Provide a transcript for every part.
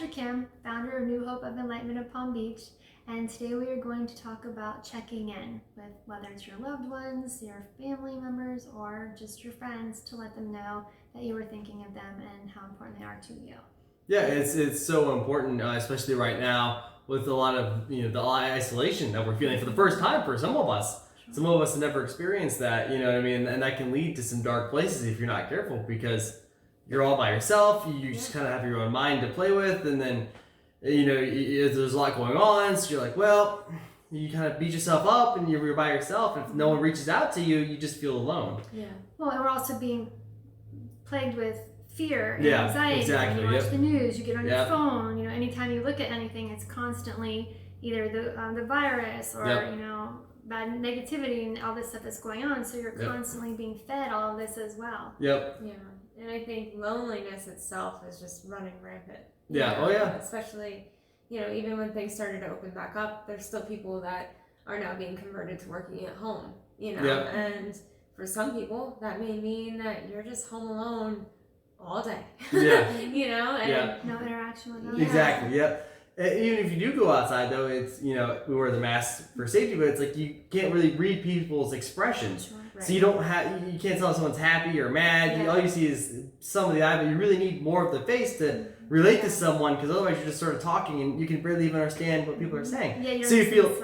Dr. Kim, founder of New Hope of Enlightenment of Palm Beach, and today we are going to talk about checking in with whether it's your loved ones, your family members, or just your friends to let them know that you were thinking of them and how important they are to you. Yeah, it's so important, especially right now with a lot of the isolation that we're feeling for the first time for some of us. Sure. Some of us have never experienced that, you know what I mean, and that can lead to some dark places if you're not careful because you're all by yourself. You just kind of have your own mind to play with, and then there's a lot going on. So you're like, well, you kind of beat yourself up, and you're by yourself. And if no one reaches out to you, you just feel alone. Yeah. Well, and we're also being plagued with fear and Yeah, anxiety. exactly. You watch the news, you get on your Yep. phone. Anytime you look at anything, it's constantly either the virus or bad negativity and all this stuff that's going on. So you're constantly being fed all of this as well. Yep. Yeah, and I think loneliness itself is just running rampant. Yeah. Oh yeah. Especially, even when things started to open back up, there's still people that are now being converted to working at home. Yep. And for some people, that may mean that you're just home alone all day. Yeah. And No interaction with others. Exactly. Yep. Even if you do go outside, though, it's we wear the mask for safety, but it's like you can't really read people's expressions. Sure. Right. So you can't tell if someone's happy or mad. Yeah. All you see is some of the eye, but you really need more of the face to relate to someone, because otherwise you're just sort of talking and you can barely even understand what people are saying. Yeah, so you feel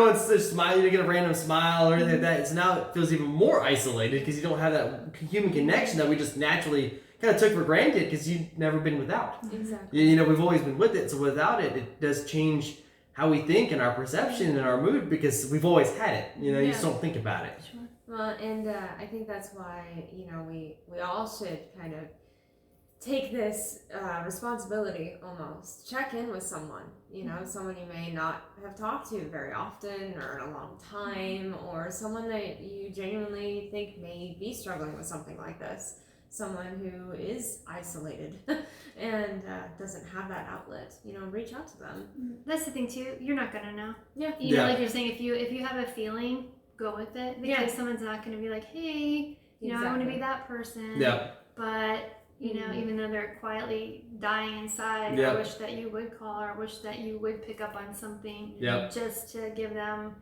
it's it's smile, you get a random smile or anything like that. So now it feels even more isolated because you don't have that human connection that we just naturally kind of took for granted because you've never been without. Exactly. We've always been with it, so without it, it does change how we think and our perception and our mood because we've always had it. You just don't think about it. Sure. Well, and I think that's why we all should kind of take this responsibility almost. Check in with someone, someone you may not have talked to very often or in a long time, or someone that you genuinely think may be struggling with something like this. Someone who is isolated and doesn't have that outlet, reach out to them. That's the thing too. You're not gonna know. Yeah. Like you're saying, if you have a feeling, go with it because someone's not gonna be like, hey, I want to be that person. Yeah. But even though they're quietly dying inside, I wish that you would call or wish that you would pick up on something just to give them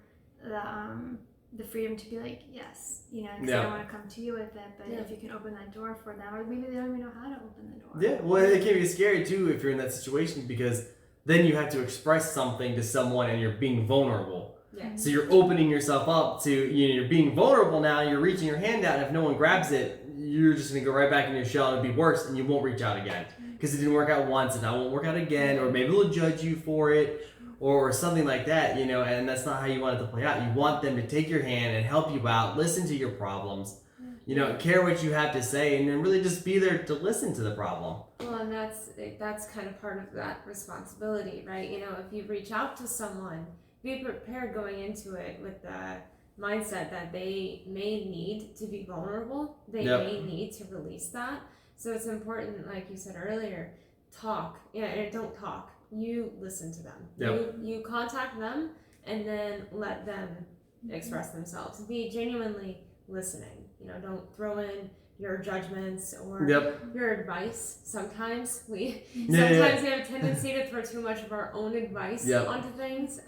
the freedom to be like, yes, because I don't want to come to you with it, but if you can open that door for them, or maybe they don't even know how to open the door. Yeah, well, it can be scary too if you're in that situation because then you have to express something to someone and you're being vulnerable. Yeah. So you're opening yourself up to, you're being vulnerable now, you're reaching your hand out, and if no one grabs it, you're just going to go right back in your shell and it'll be worse and you won't reach out again. Because it didn't work out once and now it won't work out again, or maybe they'll judge you for it. Or something like that, and that's not how you want it to play out. You want them to take your hand and help you out, listen to your problems, care what you have to say, and then really just be there to listen to the problem. Well, and that's kind of part of that responsibility, right? If you reach out to someone, be prepared going into it with the mindset that they may need to be vulnerable. They may need to release that. So it's important, like you said earlier, talk. Don't talk. You listen to them. Yep. You contact them and then let them express themselves. Be genuinely listening. Don't throw in your judgments or your advice. Sometimes we have a tendency to throw too much of our own advice onto things.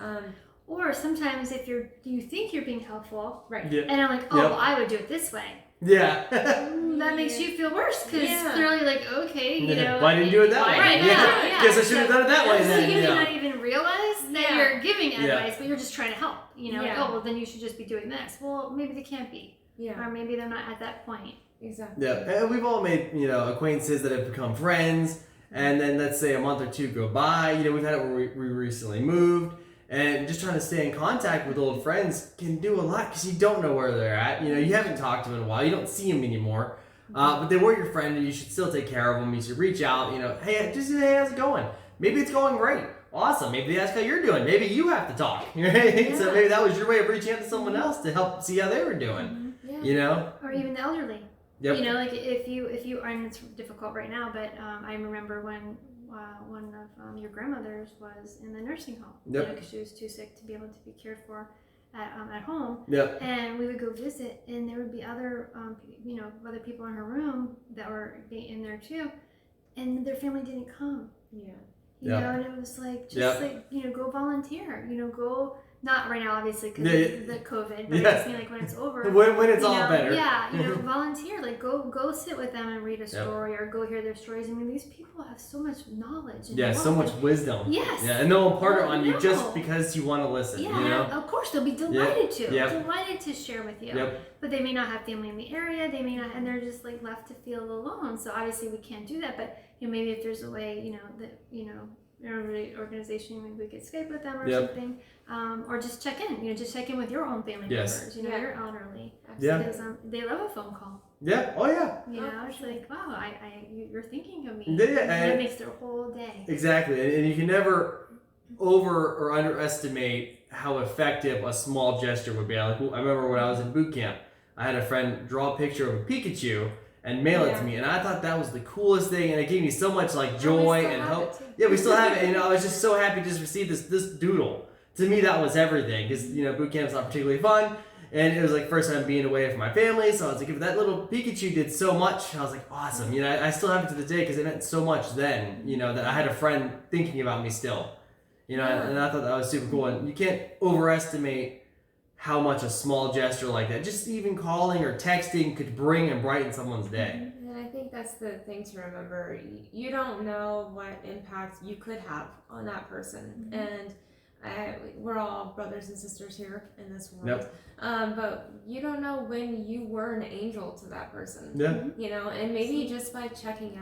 Or sometimes if you think you're being helpful, right? And I'm like, well, I would do it this way. Yeah. That makes you feel worse because clearly, like, okay, why didn't you do it that way? Right, Guess I should have done it that way then. You may not even realize that you're giving advice, but you're just trying to help. Like, oh, well, then you should just be doing this. Well, maybe they can't be. Yeah. Or maybe they're not at that point. Exactly. Yeah, and we've all made, acquaintances that have become friends, and then let's say a month or two go by, we've had it where we recently moved, and just trying to stay in contact with old friends can do a lot because you don't know where they're at. You haven't talked to them in a while. You don't see them anymore. But they were your friend and you should still take care of them. You should reach out, hey, how's it going? Maybe it's going great. Awesome. Maybe they ask how you're doing. Maybe you have to talk. Right? Yeah. So maybe that was your way of reaching out to someone else to help see how they were doing. Yeah. Or even the elderly. Yep. Like if you are, and it's difficult right now, but I remember when one of your grandmothers was in the nursing home, because she was too sick to be able to be cared for at home. Yep. And we would go visit, and there would be other other people in her room that were in there too, and their family didn't come. Yeah. You know, and it was like, just like, you know, go volunteer, you know, go, not right now, obviously, because of the COVID, but I just mean like when it's over. When it's all better. Yeah, you know, volunteer, like go sit with them and read a story or go hear their stories. I mean, these people have so much knowledge. And so much wisdom. Yes. Yeah, and they'll impart it on you just because you want to listen. Yeah, you know? of course, they'll be delighted delighted to share with you. But they may not have family in the area, they may not, and they're just like left to feel alone. So obviously we can't do that, but you know, maybe if there's a way, you know, that, you know, every organization, maybe we could Skype with them or something, or just check in. You know, just check in with your own family members. You know, your elderly, because they love a phone call. Yeah. Oh yeah. You know, it's like, wow, you're thinking of me. Yeah, and it makes their whole day. Exactly, and you can never over or underestimate how effective a small gesture would be. Like, I remember when I was in boot camp, I had a friend draw a picture of a Pikachu and mail it to me, and I thought that was the coolest thing, and it gave me so much like joy and hope. Yeah, we still have it, and I was just so happy to just receive this doodle. To me, that was everything, because you know boot camp's not particularly fun, and it was like first time being away from my family, so I was like, if that little Pikachu did so much, I was like, awesome. You know, I still have it to the day because it meant so much then. You know, that I had a friend thinking about me still. You know, and I thought that was super cool, and you can't overestimate how much a small gesture like that, just even calling or texting, could bring and brighten someone's day. And I think that's the thing to remember. You don't know what impact you could have on that person. And we're all brothers and sisters here in this world. But you don't know when you were an angel to that person. You know, and maybe just by checking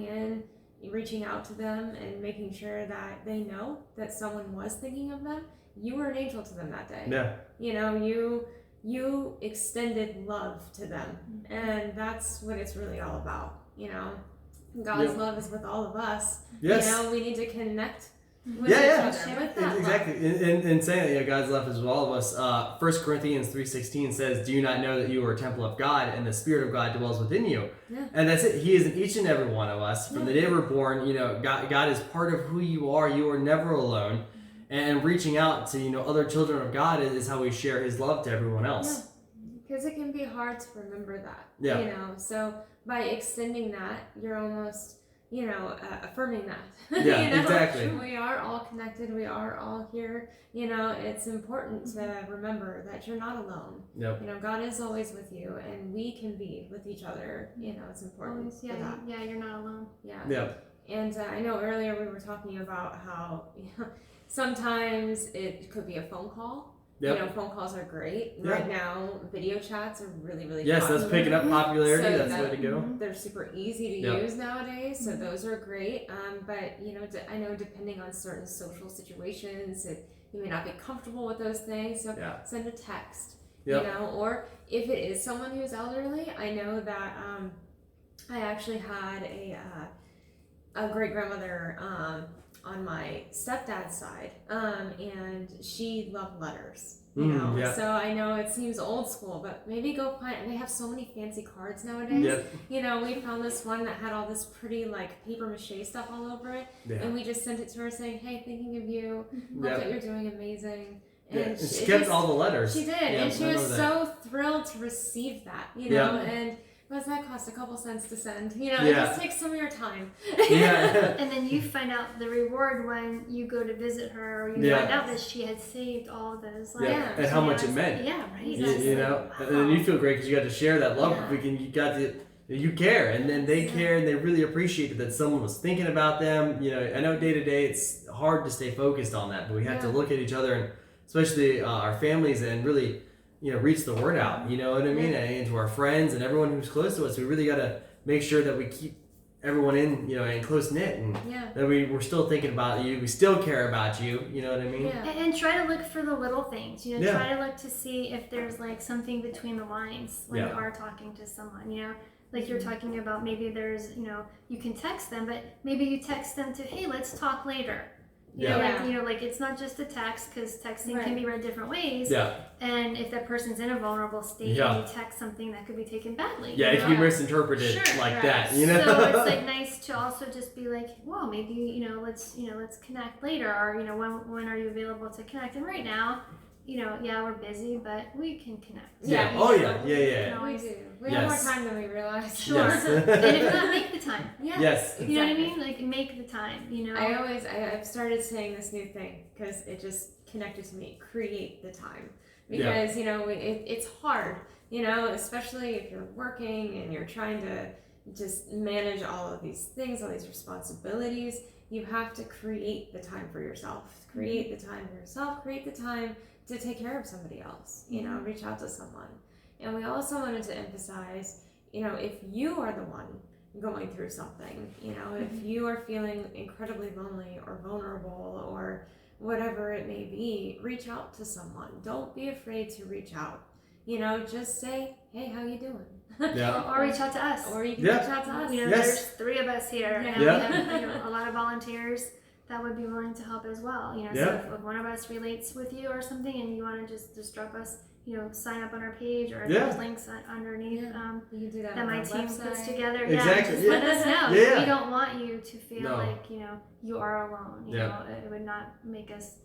in, reaching out to them and making sure that they know that someone was thinking of them, you were an angel to them that day. You know, you extended love to them, and that's what it's really all about. You know, God's love is with all of us. You know, we need to connect with each other with that exactly. And saying that, you know, God's love is with all of us. 1 Corinthians 3:16 says, "Do you not know that you are a temple of God, and the Spirit of God dwells within you?" And that's it. He is in each and every one of us. From the day we're born, you know, God is part of who you are. You are never alone. And reaching out to, you know, other children of God is how we share His love to everyone else. Because it can be hard to remember that. You know, so by extending that, you're almost, you know, affirming that. Yeah, you know? exactly. We are all connected. We are all here. You know, it's important to remember that you're not alone. You know, God is always with you, and we can be with each other. You know, it's important for that. Yeah, you're not alone. And I know earlier we were talking about how, you know, sometimes it could be a phone call. You know, phone calls are great. Right now, video chats are really, really popular. That's picking up popularity. So that's the way to go. They're super easy to use nowadays, so those are great. But, you know, I know depending on certain social situations, you may not be comfortable with those things, so send a text. You know, or if it is someone who's elderly, I know that I actually had a great-grandmother on my stepdad's side, and she loved letters, you know. So I know it seems old school, but maybe go find, and they have so many fancy cards nowadays. You know, we found this one that had all this pretty like paper mache stuff all over it, and we just sent it to her saying, "Hey, thinking of you, love that you're doing amazing." And she kept all the letters. She did, and she was so thrilled to receive that, you know, and what does that cost? A couple cents to send. You know, it just takes some of your time. And then you find out the reward when you go to visit her, or you find out that she had saved all of those letters. And how much it meant. You know, and then you feel great because you got to share that love. You care, and then they care, and they really appreciated that someone was thinking about them. You know, I know day to day it's hard to stay focused on that, but we have to look at each other, and especially our families, and really, you know, reach the word out, you know what I mean? And to our friends and everyone who's close to us, we really got to make sure that we keep everyone in, you know, and close knit, and that we're still thinking about you, we still care about you, you know what I mean? And try to look for the little things, you know, try to look to see if there's like something between the lines when you are talking to someone, you know, like you're talking about, maybe there's, you know, you can text them, but maybe you text them to, hey, let's talk later. You know, like it's not just a text, because texting can be read different ways. And if that person's in a vulnerable state and you text something, that could be taken badly. It can be misinterpreted like that. You know. So it's like nice to also just be like, well, maybe, you know, let's connect later, or, you know, when are you available to connect? And right now, we're busy, but we can connect. Yeah. Yeah. Oh yeah. Yeah. Yeah. We do. We Yes. have more time than we realize. Sure. Yes. And if not, make the time. Yeah. Yes. You know what I mean? Like, make the time, I've started saying this new thing because it just connected to me. Create the time. Because, it's hard, especially if you're working and you're trying to just manage all of these things, all these responsibilities. You have to create the time for yourself. Create the time for yourself. Create the time to take care of somebody else. Reach out to someone. And we also wanted to emphasize, if you are the one going through something, if you are feeling incredibly lonely or vulnerable or whatever it may be, reach out to someone. Don't be afraid to reach out. Just say, hey, how you doing? Yeah. Or reach out to us. Or you can reach out to us. There's 3 of us here, and Yeah. we have a lot of volunteers that would be willing to help as well. So if one of us relates with you or something, and you want to just drop us, sign up on our page or those links underneath you can do that that on my our team website. puts together. Exactly. Just let us know. Yeah. We don't want you to feel No. like you are alone. Yeah. It would not make us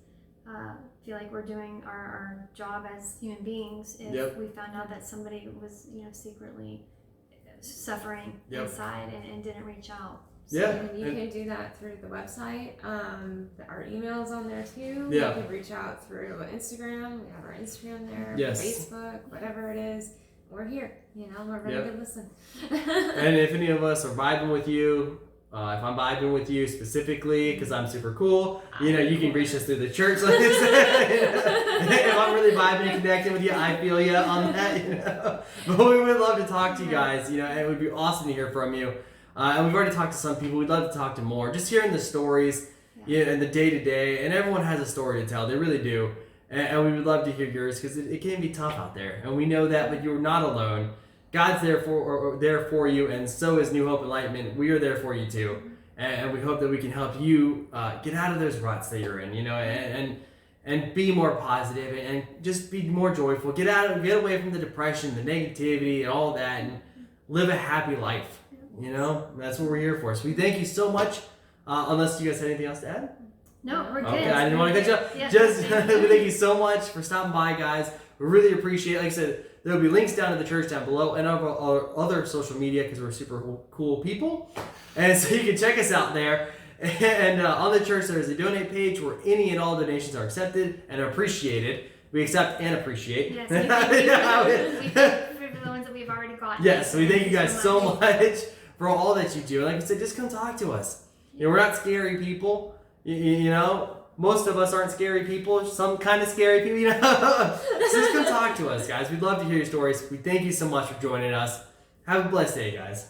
feel like we're doing our job as human beings if we found out that somebody was secretly suffering inside and didn't reach out. So you can do that through the website. Our email's on there too. Yeah. You can reach out through Instagram. We have our Instagram there. Yes. Facebook, whatever it is. We're here. We're ready to listen. And if any of us are vibing with you, if I'm vibing with you specifically because I'm super cool, you can reach us through the church, like I said. If I'm really vibing and connecting with you, I feel you on that, But we would love to talk to you guys, and it would be awesome to hear from you. And we've already talked to some people. We'd love to talk to more. Just hearing the stories, and the day-to-day, and everyone has a story to tell. They really do. And we would love to hear yours because it can be tough out there. And we know that, but you're not alone. God's there for you, and so is New Hope Enlightenment. We are there for you too. And we hope that we can help you get out of those ruts that you're in, and be more positive and just be more joyful. Get away from the depression, the negativity, and all that, and live a happy life. That's what we're here for. So we thank you so much. Unless you guys had anything else to add? No, we're good. Okay, I didn't want to cut you off. Yeah, we thank you so much for stopping by, guys. We really appreciate it. Like I said, there will be links down to the church down below and our other social media because we're super cool people. And so you can check us out there. And on the church, there is a donate page where any and all donations are accepted and appreciated. We accept and appreciate. Yes, we thank for the ones that we've already gotten. Yes, we thank you guys so much for all that you do. And like I said, just come talk to us. We're not scary people. Most of us aren't scary people. Some kind of scary people, So just come talk to us, guys. We'd love to hear your stories. We thank you so much for joining us. Have a blessed day, guys.